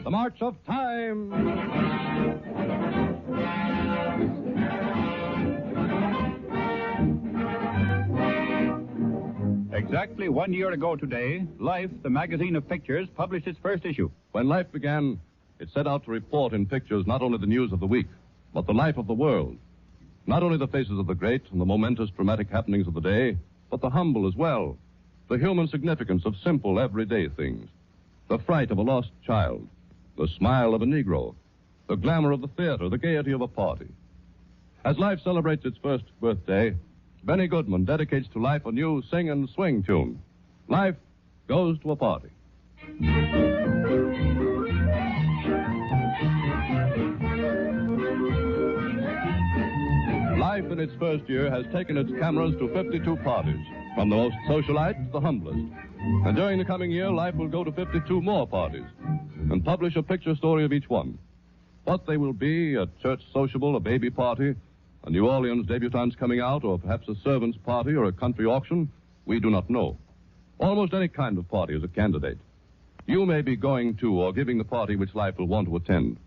The March of Time. Exactly 1 year ago today, Life, the magazine of pictures, published its first issue. When Life began, it set out to report in pictures not only the news of the week, but the life of the world. Not only the faces of the great and the momentous dramatic happenings of the day, but the humble as well. The human significance of simple, everyday things. The fright of a lost child. The smile of a Negro. The glamour of the theater. The gaiety of a party. As Life celebrates its first birthday, Benny Goodman dedicates to Life a new sing and swing tune. Life goes to a party. Life in its first year has taken its cameras to 52 parties, from the most socialite to the humblest. And during the coming year, Life will go to 52 more parties and publish a picture story of each one. What they will be, a church sociable, a baby party, a New Orleans debutante's coming out, or perhaps a servant's party or a country auction, we do not know. Almost any kind of party is a candidate. You may be going to or giving the party which Life will want to attend.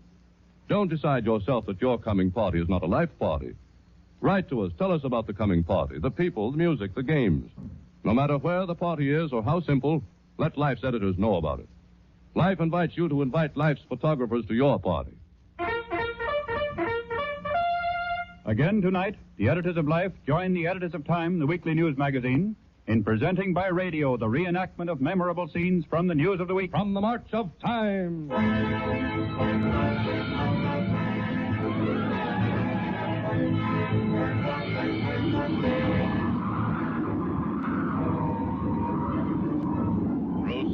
Don't decide yourself that your coming party is not a Life party. Write to us. Tell us about the coming party, the people, the music, the games. No matter where the party is or how simple, let Life's editors know about it. Life invites you to invite Life's photographers to your party. Again tonight, the editors of Life join the editors of Time, the weekly news magazine, in presenting by radio the reenactment of memorable scenes from the news of the week. From the March of Time.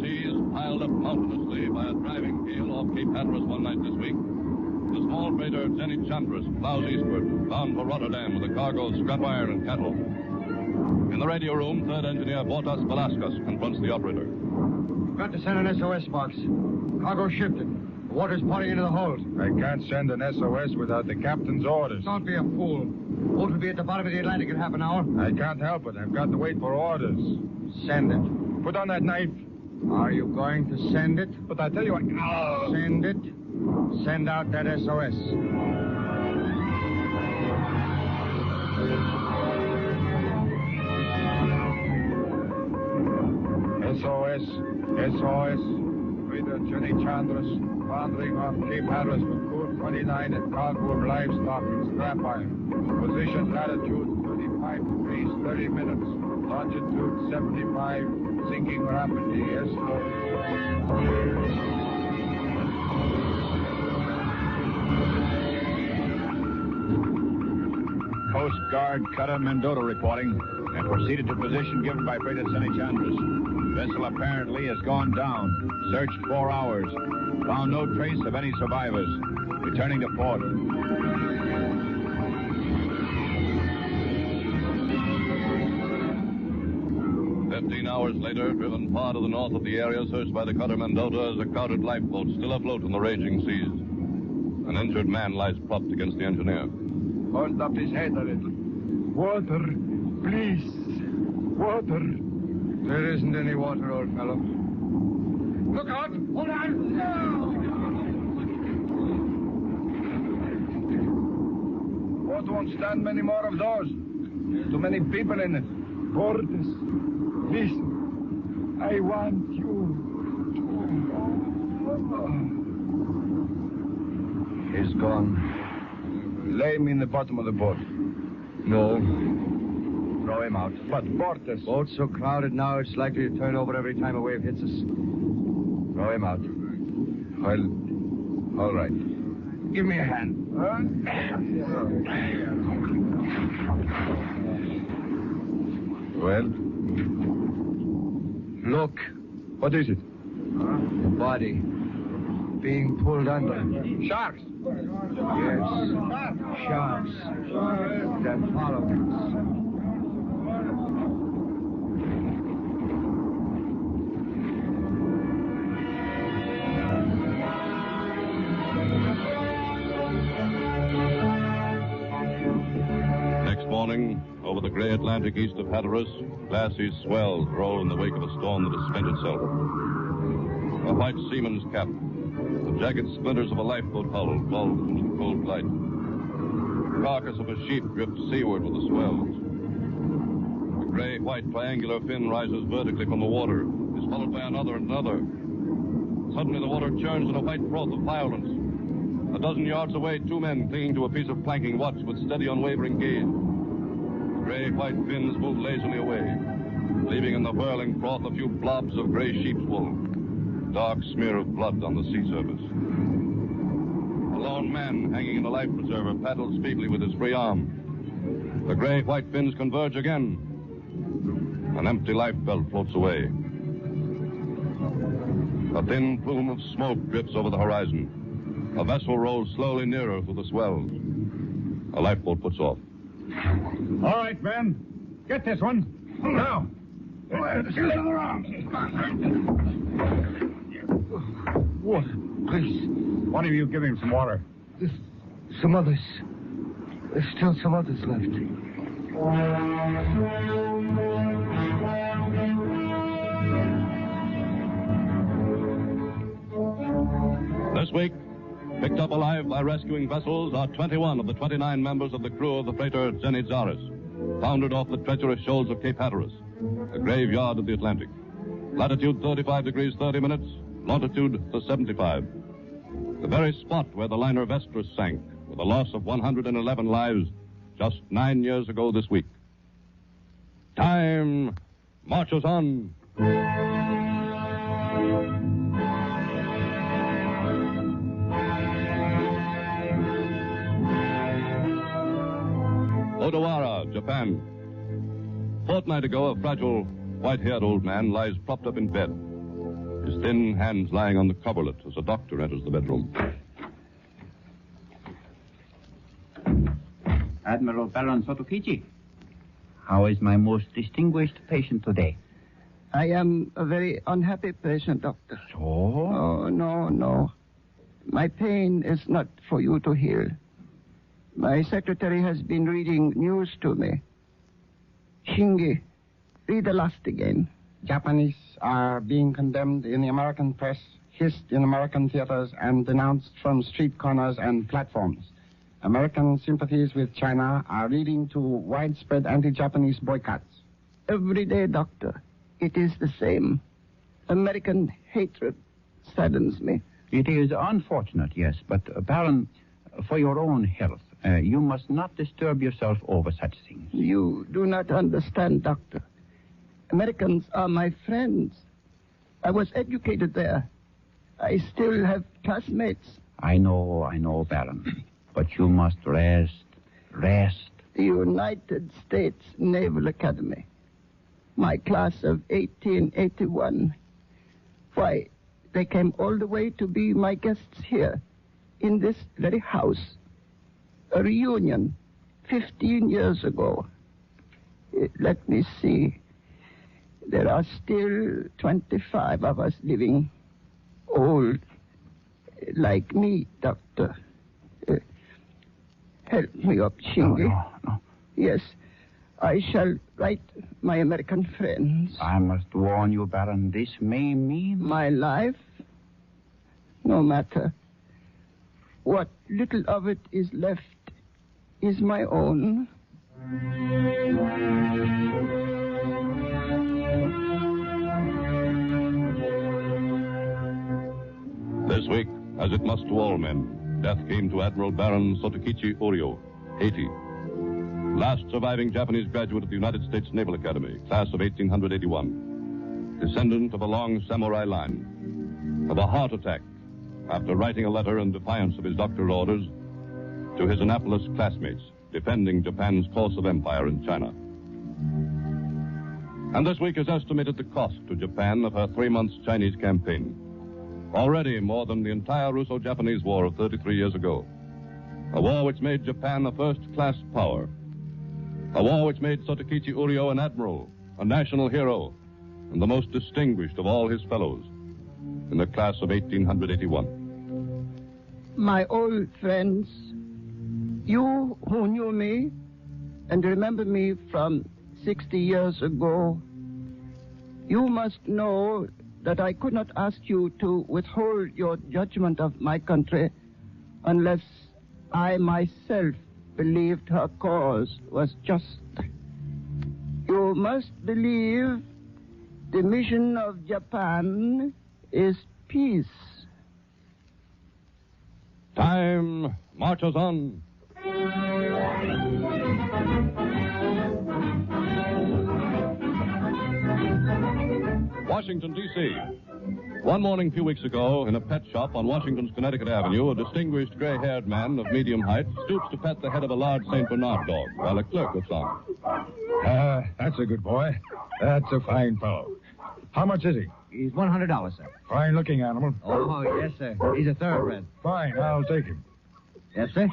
Seas piled up mountainously by a driving gale off Cape Hatteras one night this week. The small freighter Chandris plows eastward, bound for Rotterdam with a cargo of scrap iron and cattle. In the radio room, third engineer Bortas Velasquez confronts the operator. Got to send an SOS box. Cargo shifted. The water's pouring into the hold. I can't send an SOS without the captain's orders. Don't be a fool. Boat will be at the bottom of the Atlantic in half an hour. I can't help it. I've got to wait for orders. Send it. Put on that knife. Are you going to send it? But I tell you, Send it. Send out that SOS. SOS. Freighter Jenny Chandris, foundering off Cape Hatteras with Cool 29 and cargo of livestock and scrap iron. Position latitude 35 degrees 30 minutes. Longitude 75, sinking rapidly. Yes, sir. Coast Guard Cutter Mendota reporting and proceeded to position given by freighter Jenny Chandris. Vessel apparently has gone down. Searched 4 hours. Found no trace of any survivors. Returning to port. 15 hours later, driven far to the north of the area searched by the cutter Mendota, is a crowded lifeboat still afloat in the raging seas. An injured man lies propped against the engineer. Hold up his head a little. Water, please. Water. There isn't any water, old fellow. Look out! Hold on! Boat won't stand many more of those. Too many people in it. Bordes, listen. I want you to... He's gone. Lay him in the bottom of the boat. No. Throw him out. But Bordes... Boat's so crowded now, it's likely to turn over every time a wave hits us. Throw him out. Well, all right. Give me a hand. Well? Look. What is it? The body. Being pulled under. Sharks! Yes. Sharks. They're following us. Next morning, over the gray Atlantic. Atlantic east of Hatteras, glassy swells roll in the wake of a storm that has spent itself. A white seaman's cap, the jagged splinters of a lifeboat hull bulge into the cold light. The carcass of a sheep drifts seaward with the swells. The gray-white triangular fin rises vertically from the water, is followed by another and another. Suddenly the water churns in a white froth of violence. A dozen yards away, two men clinging to a piece of planking watch with steady, unwavering gaze. The gray-white fins move lazily away, leaving in the whirling froth a few blobs of gray sheep's wool, a dark smear of blood on the sea surface. A lone man hanging in a life preserver paddles feebly with his free arm. The gray-white fins converge again. An empty lifebelt floats away. A thin plume of smoke drifts over the horizon. A vessel rolls slowly nearer through the swells. A lifeboat puts off. All right, men. Get this one. Now. Here's another arm. Water, please. One of you give him some water. There's some others. There's still some others left. This week, picked up alive by rescuing vessels are 21 of the 29 members of the crew of the freighter Chandris, foundered off the treacherous shoals of Cape Hatteras, a graveyard of the Atlantic. Latitude 35 degrees 30 minutes, longitude to 75. The very spot where the liner Vestris sank, with a loss of 111 lives just 9 years ago this week. Time marches on. Odawara, Japan. Fortnight ago, a fragile, white-haired old man lies propped up in bed, his thin hands lying on the coverlet as a doctor enters the bedroom. Admiral Baron Sotokichi, how is my most distinguished patient today? I am a very unhappy patient, Doctor. So? Oh, no. My pain is not for you to hear. My secretary has been reading news to me. Shingi, read the last again. Japanese are being condemned in the American press, hissed in American theaters, and denounced from street corners and platforms. American sympathies with China are leading to widespread anti-Japanese boycotts. Every day, Doctor, it is the same. American hatred saddens me. It is unfortunate, yes, but Baron, for your own health, you must not disturb yourself over such things. You do not understand, Doctor. Americans are my friends. I was educated there. I still have classmates. I know, Baron. But you must rest. The United States Naval Academy. My class of 1881. Why, they came all the way to be my guests here, in this very house. A reunion, 15 years ago. Let me see. There are still 25 of us living. Old. Like me, Doctor. Help me up, Shingi. No. Yes, I shall write my American friends. I must warn you, Baron, this may mean... My life? No matter. What little of it is left is my own. This week, as it must to all men, death came to Admiral Baron Sotokichi Urio, 80. Last surviving Japanese graduate of the United States Naval Academy, class of 1881. Descendant of a long samurai line. Of a heart attack after writing a letter in defiance of his doctoral orders to his Annapolis classmates defending Japan's course of empire in China. And this week has estimated the cost to Japan of her 3 months Chinese campaign. Already more than the entire Russo-Japanese War of 33 years ago. A war which made Japan a first-class power. A war which made Sotokichi Urio an admiral, a national hero, and the most distinguished of all his fellows in the class of 1881. My old friends, you who knew me and remember me from 60 years ago. You must know that I could not ask you to withhold your judgment of my country unless I myself believed her cause was just. You must believe the mission of Japan is peace. Time marches on. Washington, D.C. One morning a few weeks ago, in a pet shop on Washington's Connecticut Avenue, a distinguished gray-haired man of medium height stoops to pet the head of a large St. Bernard dog while a clerk looks on. That's a good boy. That's a fine fellow. How much is he? He's $100, sir. Fine-looking animal. Oh, yes, sir. He's a thoroughbred. Fine, I'll take him. Yes, sir.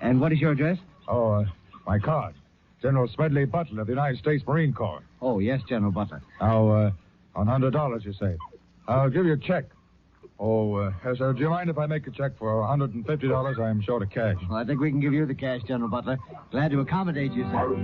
And what is your address? Oh, my card. General Smedley Butler of the United States Marine Corps. Oh, yes, General Butler. Now, $100, you say. I'll give you a check. Oh, sir, do you mind if I make a check for $150? I'm short of cash. Well, I think we can give you the cash, General Butler. Glad to accommodate you, sir.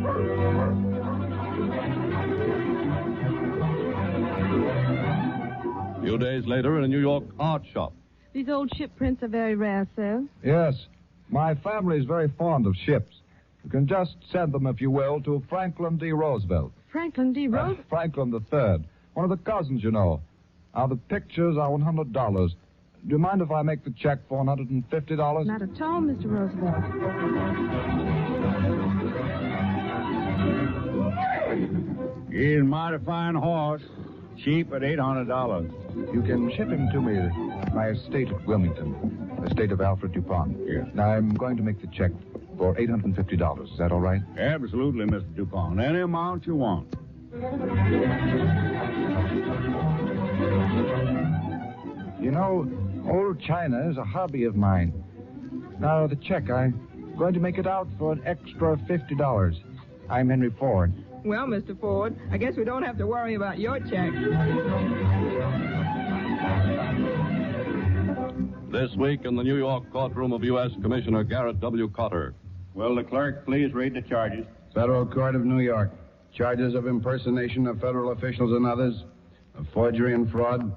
A few days later, in a New York art shop. These old ship prints are very rare, sir. Yes. My family is very fond of ships. You can just send them, if you will, to Franklin D. Roosevelt. Franklin D. Roosevelt? Franklin III. One of the cousins, you know. Now, the pictures are $100. Do you mind if I make the check for $150? Not at all, Mr. Roosevelt. He's a mighty fine horse. Cheap at $800. You can ship him to me at my estate at Wilmington, estate of Alfred DuPont. Yes. Now, I'm going to make the check for $850. Is that all right? Absolutely, Mr. DuPont. Any amount you want. You know, old China is a hobby of mine. Now, the check, I'm going to make it out for an extra $50. I'm Henry Ford. Well, Mr. Ford, I guess we don't have to worry about your check. This week in the New York courtroom of U.S. Commissioner Garrett W. Cotter. Will the clerk please read the charges? Federal Court of New York. Charges of impersonation of federal officials and others, of forgery and fraud,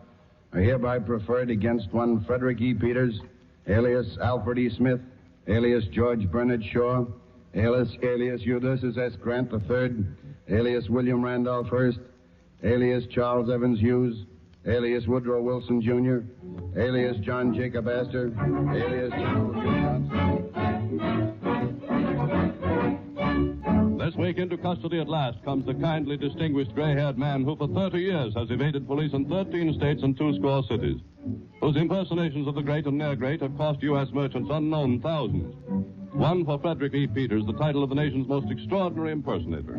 are hereby preferred against one Frederick E. Peters, alias Alfred E. Smith, alias George Bernard Shaw, alias Ulysses S. Grant III, alias William Randolph Hearst, alias Charles Evans Hughes, alias Woodrow Wilson Jr., alias John Jacob Astor, alias John. This week into custody at last comes the kindly distinguished gray-haired man who for 30 years has evaded police in 13 states and 2 cities, whose impersonations of the great and near great have cost U.S. merchants unknown thousands. One for Frederick E. Peters, the title of the nation's most extraordinary impersonator.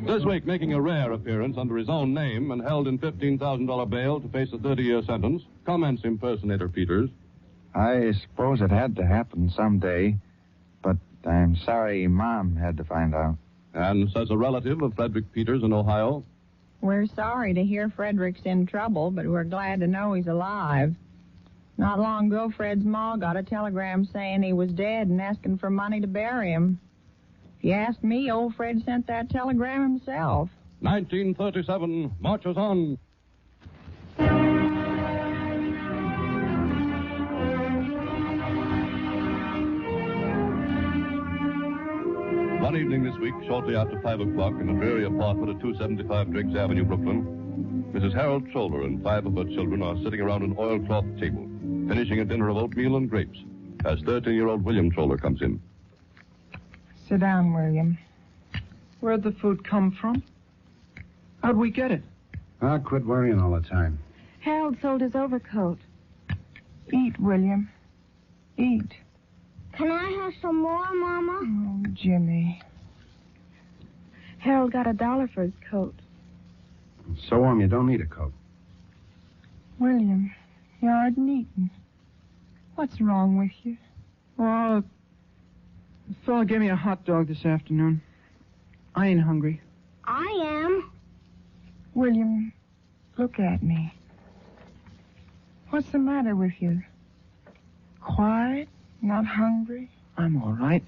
This week, making a rare appearance under his own name and held in $15,000 bail to face a 30-year sentence, comments impersonator Peters. I suppose it had to happen someday, but I'm sorry Mom had to find out. And says a relative of Frederick Peters in Ohio. We're sorry to hear Frederick's in trouble, but we're glad to know he's alive. Not long ago, Fred's ma got a telegram saying he was dead and asking for money to bury him. If you ask me, old Fred sent that telegram himself. 1937 marches on. One evening this week, shortly after 5 o'clock, in a dreary apartment at 275 Driggs Avenue, Brooklyn, Mrs. Harold Cholder and 5 of her children are sitting around an oilcloth table, finishing a dinner of oatmeal and grapes, as 13-year-old William Cholder comes in. Sit down, William. Where'd the food come from? How'd we get it? Ah, quit worrying all the time. Harold sold his overcoat. Eat, William. Eat. Can I have some more, Mama? Oh, Jimmy. Harold got $1 for his coat. It's so warm you don't need a coat. William, you aren't eating. What's wrong with you? Oh, the fella gave me a hot dog this afternoon. I ain't hungry. I am. William, look at me. What's the matter with you? Quiet? Not hungry? I'm all right.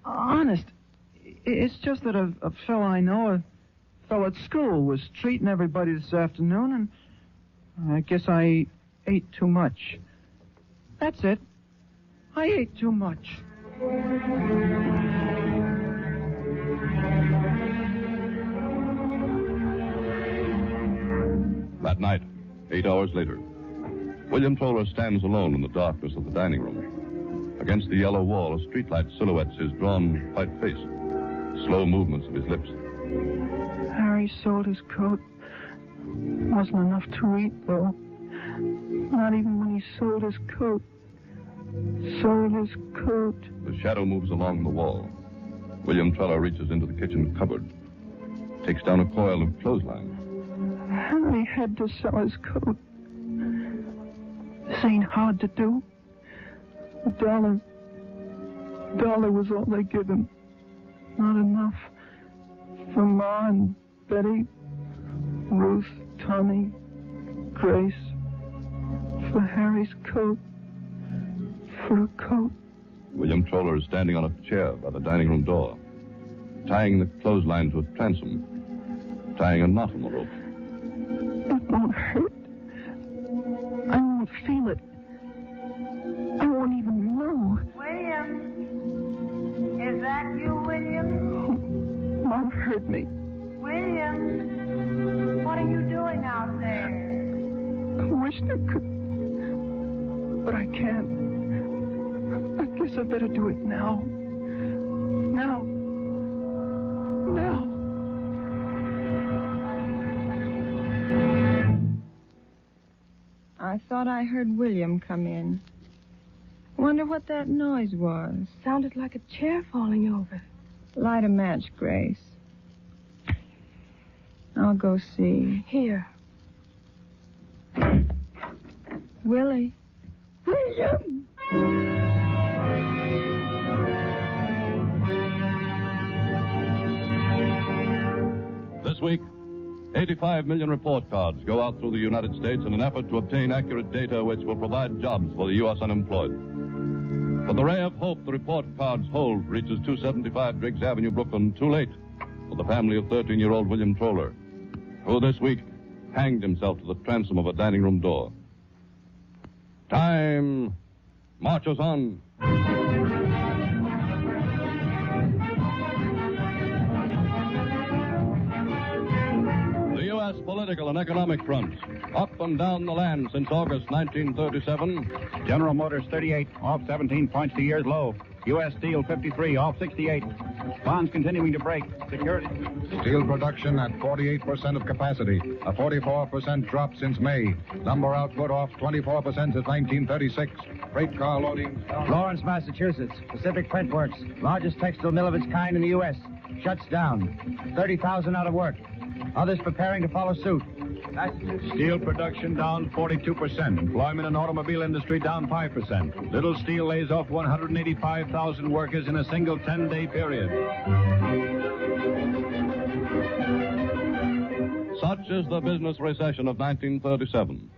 Honest, It's just that a fellow I know, a fellow at school, was treating everybody this afternoon, and I guess I ate too much. That's it. I ate too much. That night, 8 hours later, William Troller stands alone in the darkness of the dining room. Against the yellow wall, a streetlight silhouettes his drawn, white face, slow movements of his lips. Harry sold his coat. Wasn't enough to eat, though. Not even when he sold his coat. Sold his coat. The shadow moves along the wall. William Troller reaches into the kitchen cupboard, takes down a coil of clothesline. Harry had to sell his coat. This ain't hard to do. $1 was all they give him. Not enough. For Ma and Betty, Ruth, Tommy, Grace. For Harry's coat. For a coat. William Troller is standing on a chair by the dining room door, tying the clothesline to a transom, tying a knot on the rope. It won't hurt. I won't feel it. I won't even know. William? Is that you, William? Mom heard me. William? What are you doing out there? I wish I could. But I can't. I guess I better do it now. Now. Now. I thought I heard William come in. Wonder what that noise was. Sounded like a chair falling over. Light a match, Grace. I'll go see. Here. Willie. William! This week, 85 million report cards go out through the United States in an effort to obtain accurate data which will provide jobs for the U.S. unemployed. But the ray of hope the report cards hold reaches 275 Driggs Avenue, Brooklyn, too late for the family of 13-year-old William Troller, who this week hanged himself to the transom of a dining room door. Time marches on. U.S. political and economic fronts, up and down the land since August 1937. General Motors 38, off 17 points to year's low. U.S. Steel 53, off 68. Bonds continuing to break. Security. Steel production at 48% of capacity, a 44% drop since May. Lumber output off 24% since 1936. Freight car loading. Lawrence, Massachusetts. Pacific Print Works, largest textile mill of its kind in the U.S. Shuts down. 30,000 out of work. Others preparing to follow suit. Steel production down 42%. Employment in automobile industry down 5%. Little Steel lays off 185,000 workers in a single 10-day period. Such is the business recession of 1937.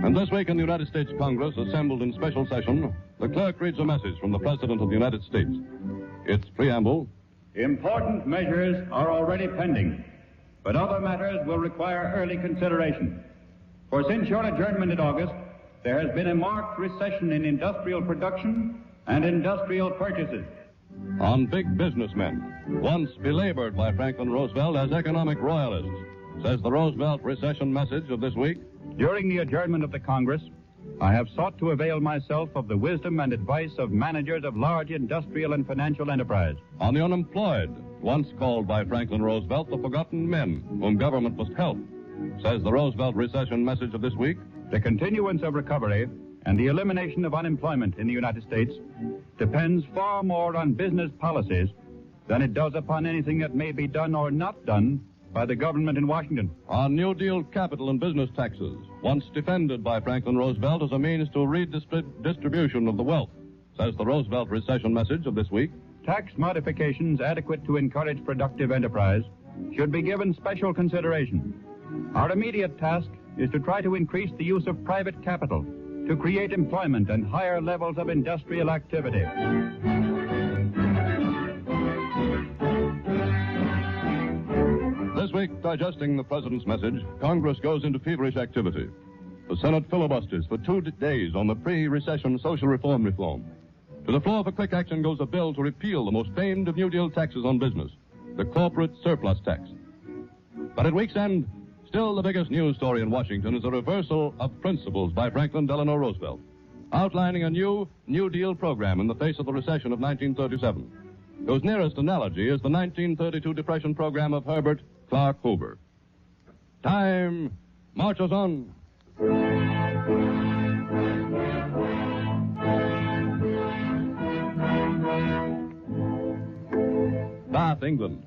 And this week in the United States Congress, assembled in special session, the clerk reads a message from the President of the United States. Its preamble: important measures are already pending, but other matters will require early consideration. For since your adjournment in August, there has been a marked recession in industrial production and industrial purchases. On big businessmen, once belabored by Franklin Roosevelt as economic royalists, says the Roosevelt recession message of this week. During the adjournment of the Congress, I have sought to avail myself of the wisdom and advice of managers of large industrial and financial enterprise. On the unemployed, once called by Franklin Roosevelt the forgotten men whom government must help, says the Roosevelt recession message of this week. The continuance of recovery and the elimination of unemployment in the United States depends far more on business policies than it does upon anything that may be done or not done by the government in Washington. On New Deal capital and business taxes, once defended by Franklin Roosevelt as a means to redistribution of the wealth, says the Roosevelt recession message of this week. Tax modifications adequate to encourage productive enterprise should be given special consideration. Our immediate task is to try to increase the use of private capital to create employment and higher levels of industrial activity. This week, digesting the president's message, Congress goes into feverish activity. The Senate filibusters for 2 days on the pre-recession social reform. To the floor for quick action goes a bill to repeal the most famed of New Deal taxes on business, the corporate surplus tax. But at week's end, still the biggest news story in Washington is a reversal of principles by Franklin Delano Roosevelt, outlining a new New Deal program in the face of the recession of 1937, whose nearest analogy is the 1932 Depression program of Herbert Clark Hoover. Time marches on. Bath, England.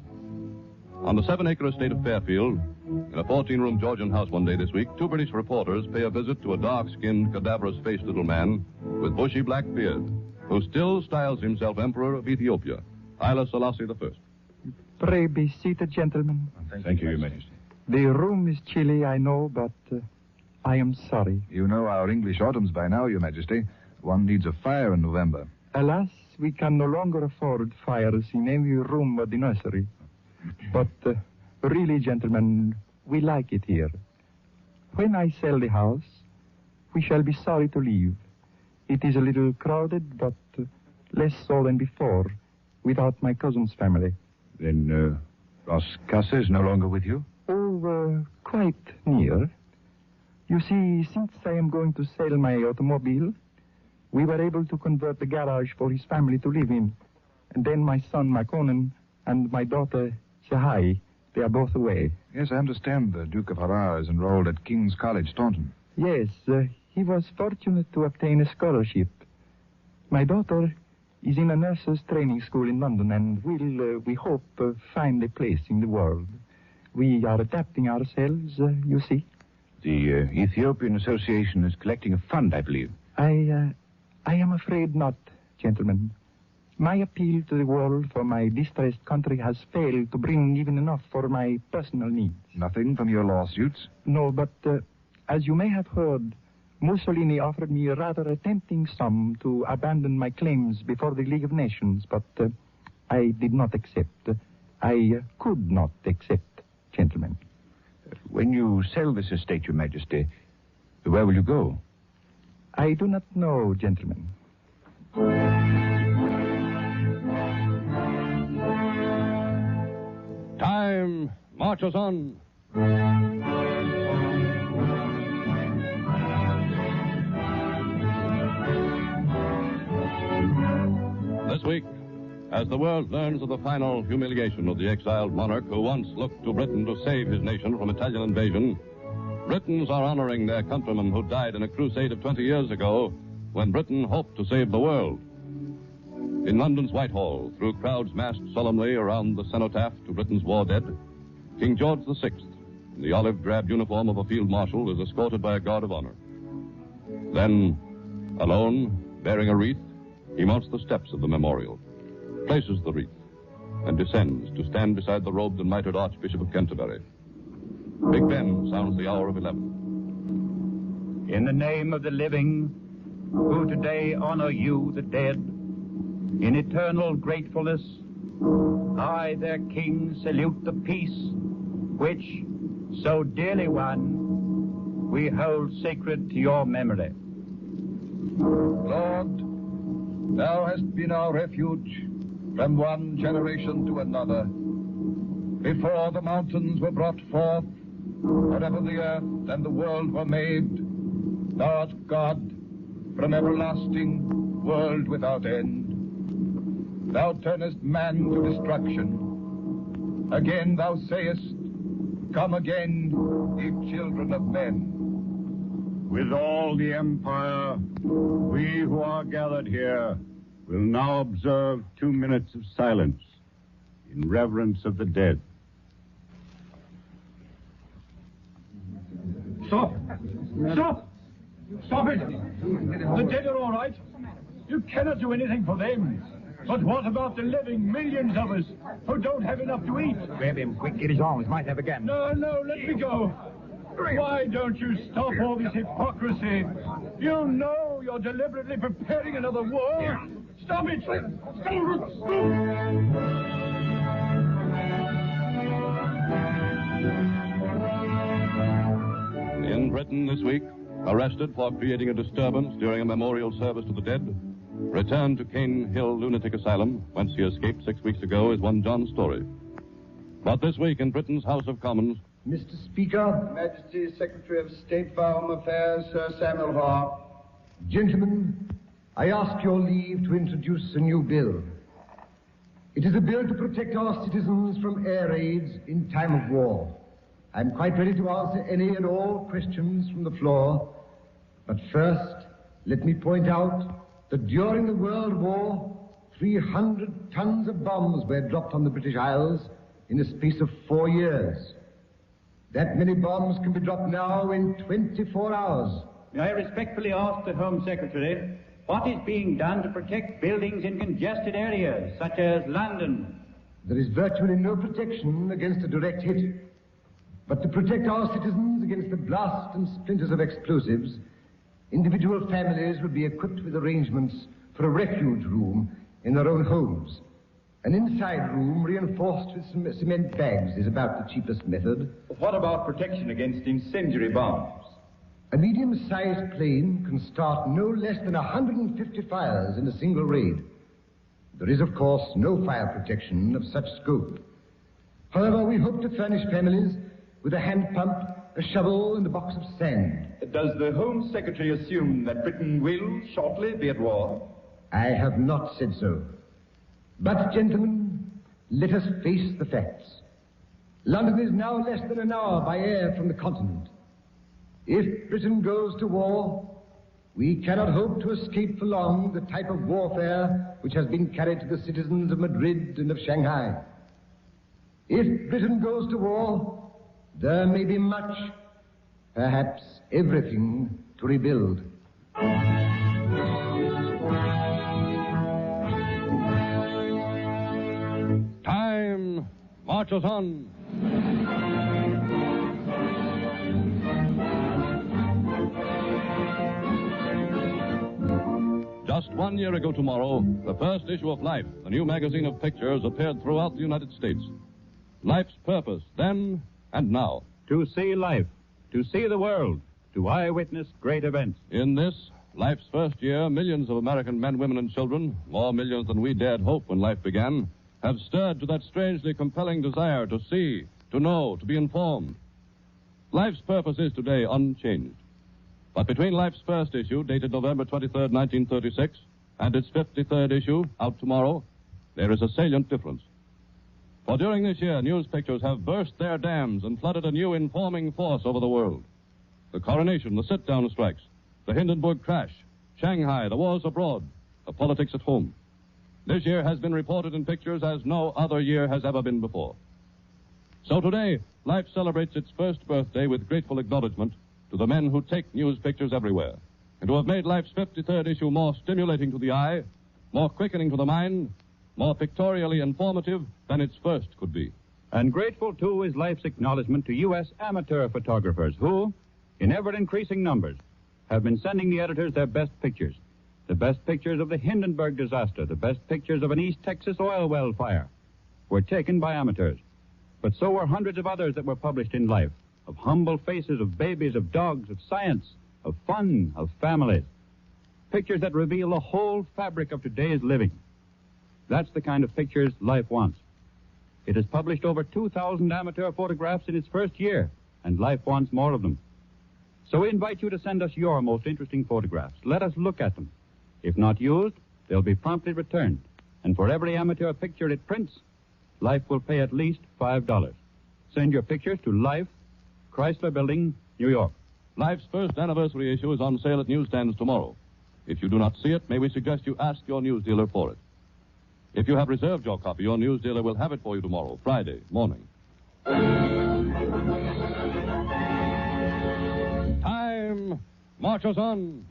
On the 7-acre estate of Fairfield, in a 14-room Georgian house one day this week, 2 British reporters pay a visit to a dark-skinned, cadaverous-faced little man with bushy black beard, who still styles himself Emperor of Ethiopia, Haile Selassie I. Pray be seated, gentlemen. Thank you, Your Majesty. The room is chilly, I know, but I am sorry. You know our English autumns by now, Your Majesty. One needs a fire in November. Alas, we can no longer afford fires in any room but the nursery. But really, gentlemen, we like it here. When I sell the house, we shall be sorry to leave. It is a little crowded, but less so than before, without my cousin's family. Then, Ross Cussa is no longer with you? Oh, quite near. You see, since I am going to sell my automobile, we were able to convert the garage for his family to live in. And then my son, Makonnen, and my daughter, Sahai, they are both away. Yes, I understand the Duke of Harrar is enrolled at King's College, Staunton. Yes, he was fortunate to obtain a scholarship. My daughter is in a nurse's training school in London and will, we hope, find a place in the world. We are adapting ourselves, you see. The Ethiopian Association is collecting a fund, I believe. I am afraid not, gentlemen. My appeal to the world for my distressed country has failed to bring even enough for my personal needs. Nothing from your lawsuits? No, but as you may have heard, Mussolini offered me a rather tempting sum to abandon my claims before the League of Nations, but I did not accept. I could not accept, gentlemen. When you sell this estate, Your Majesty, where will you go? I do not know, gentlemen. Time marches on. This week, as the world learns of the final humiliation of the exiled monarch who once looked to Britain to save his nation from Italian invasion, Britons are honoring their countrymen who died in a crusade of 20 years ago when Britain hoped to save the world. In London's Whitehall, through crowds massed solemnly around the cenotaph to Britain's war dead, King George VI, in the olive-drab uniform of a field marshal, is escorted by a guard of honor. Then, alone, bearing a wreath, he mounts the steps of the memorial, places the wreath, and descends to stand beside the robed and mitred Archbishop of Canterbury. Big Ben sounds the hour of 11. In the name of the living, who today honor you, the dead, in eternal gratefulness, I, their king, salute the peace which, so dearly won, we hold sacred to your memory. Lord, thou hast been our refuge from one generation to another. Before the mountains were brought forth, wherever the earth and the world were made, thou art God from everlasting, world without end. Thou turnest man to destruction. Again thou sayest, come again, ye children of men. With all the empire, we who are gathered here will now observe 2 minutes of silence in reverence of the dead. Stop! Stop! Stop it! The dead are all right. You cannot do anything for them. But what about the living millions of us who don't have enough to eat? Grab him, quick, get his arms, might have a gun. No, let me go. Why don't you stop all this hypocrisy? You know you're deliberately preparing another war. Yeah. Stop it! In Britain this week, arrested for creating a disturbance during a memorial service to the dead, returned to Cane Hill Lunatic Asylum, whence he escaped 6 weeks ago, is one John Story. But this week in Britain's House of Commons, Mr. Speaker, Majesty's Secretary of State for Home Affairs, Sir Samuel Hoare. Gentlemen, I ask your leave to introduce a new bill. It is a bill to protect our citizens from air raids in time of war. I'm quite ready to answer any and all questions from the floor. But first, let me point out that during the World War, 300 tons of bombs were dropped on the British Isles in the space of 4 years. That many bombs can be dropped now in 24 hours. May I respectfully ask the Home Secretary what is being done to protect buildings in congested areas, such as London? There is virtually no protection against a direct hit. But to protect our citizens against the blast and splinters of explosives, individual families will be equipped with arrangements for a refuge room in their own homes. An inside room reinforced with cement bags is about the cheapest method. What about protection against incendiary bombs? A medium-sized plane can start no less than 150 fires in a single raid. There is, of course, no fire protection of such scope. However, we hope to furnish families with a hand pump, a shovel, and a box of sand. Does the Home Secretary assume that Britain will shortly be at war? I have not said so. But, gentlemen, let us face the facts. London is now less than an hour by air from the continent. If Britain goes to war, we cannot hope to escape for long the type of warfare which has been carried to the citizens of Madrid and of Shanghai. If Britain goes to war, there may be much, perhaps everything, to rebuild. Time marches on. Just 1 year ago tomorrow, the first issue of Life, the new magazine of pictures, appeared throughout the United States. Life's purpose, then and now. To see life, to see the world, to eyewitness great events. In this, Life's first year, millions of American men, women, and children, more millions than we dared hope when life began, have stirred to that strangely compelling desire to see, to know, to be informed. Life's purpose is today unchanged. But between Life's first issue, dated November 23rd, 1936, and its 53rd issue, out tomorrow, there is a salient difference. For during this year, news pictures have burst their dams and flooded a new informing force over the world. The coronation, the sit-down strikes, the Hindenburg crash, Shanghai, the wars abroad, the politics at home. This year has been reported in pictures as no other year has ever been before. So today, Life celebrates its first birthday with grateful acknowledgement to the men who take news pictures everywhere, and who have made Life's 53rd issue more stimulating to the eye, more quickening to the mind, more pictorially informative than its first could be. And grateful, too, is Life's acknowledgement to U.S. amateur photographers who, in ever-increasing numbers, have been sending the editors their best pictures. The best pictures of the Hindenburg disaster, the best pictures of an East Texas oil well fire, were taken by amateurs. But so were hundreds of others that were published in Life, of humble faces, of babies, of dogs, of science, of fun, of families. Pictures that reveal the whole fabric of today's living. That's the kind of pictures Life wants. It has published over 2,000 amateur photographs in its first year, and Life wants more of them. So we invite you to send us your most interesting photographs. Let us look at them. If not used, they'll be promptly returned. And for every amateur picture it prints, Life will pay at least $5. Send your pictures to Life, Chrysler Building, New York. Life's first anniversary issue is on sale at newsstands tomorrow. If you do not see it, may we suggest you ask your news dealer for it. If you have reserved your copy, your news dealer will have it for you tomorrow, Friday morning. Time marches on.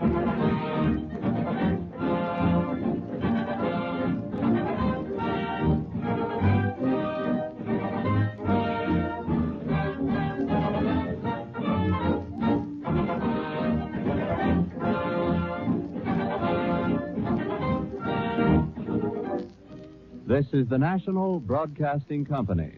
This is the National Broadcasting Company.